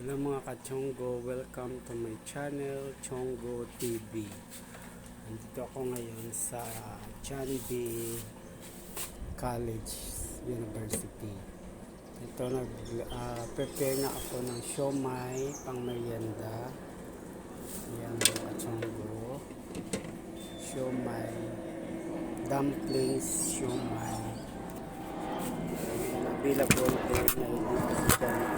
Hello mga ka-Chonggo, welcome to my channel, Chonggo TV. Nandito ako ngayon sa John B. College University. Ito prepare na ako ng siomai pang merienda. Yan mga ka-Chonggo. Siomai, dumplings, siomai. Available din na sa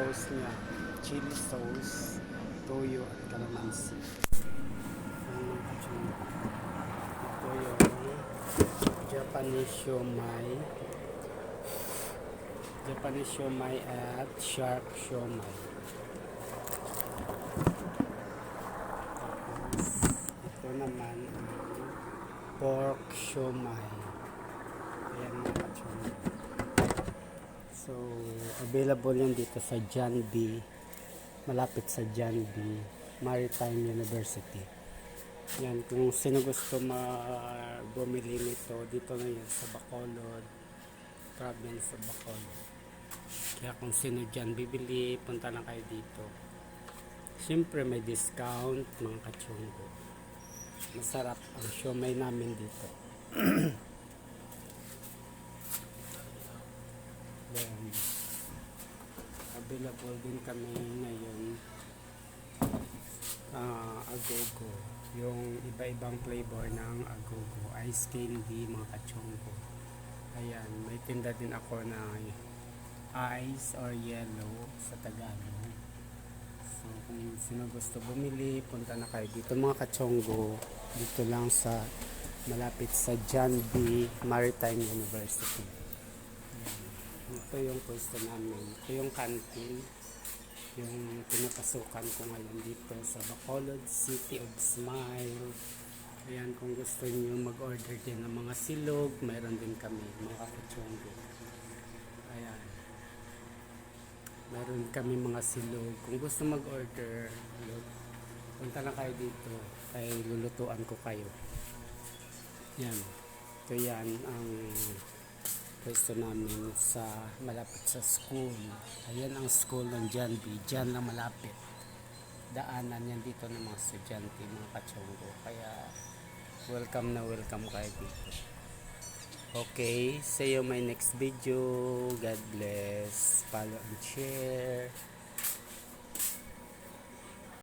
sauce niya, chili sauce, toyo at calamansi. Ito yung Japanese siomai at shark siomai. Tapos ito naman ang pork siomai. Ayan mga kachong. So, available yan dito sa John B. Malapit sa John B. Maritime University. Yan, kung sino gusto bumili nito, dito na yan sa Bacolod. Province sa Bacolod. Kaya kung sino dyan bibili, punta lang kayo dito. Siyempre may discount mga kachunggo. Masarap ang siomai namin dito. Then, available din kami ngayon agogo, yung iba-ibang flavor ng agogo, ice candy mga kachonggo. Ayan, may tinda din ako na ice or yellow sa Tagalog. So kung sino gusto bumili, punta na kayo dito mga kachonggo, dito lang sa malapit sa John B. Maritime University. Ito yung pwesto namin. Ito yung canteen. Yung pinapasukan ko ngayon dito sa Bacolod, City of Smile. Ayan, kung gusto niyo mag-order din ng mga silog, mayroon din kami, mga kachonggo. Ayan. Mayroon kami mga silog. Kung gusto mag-order, punta lang kayo dito. Kaya lulutuan ko kayo. Yan. Ito yan ang pwesto namin sa malapit sa school. Ayan ang school ng John B. Diyan lang malapit. Daanan yan dito ng mga estudyante, mga kachonggo. Kaya welcome na welcome kayo dito. Okay, see you my next video. God bless. Follow and share.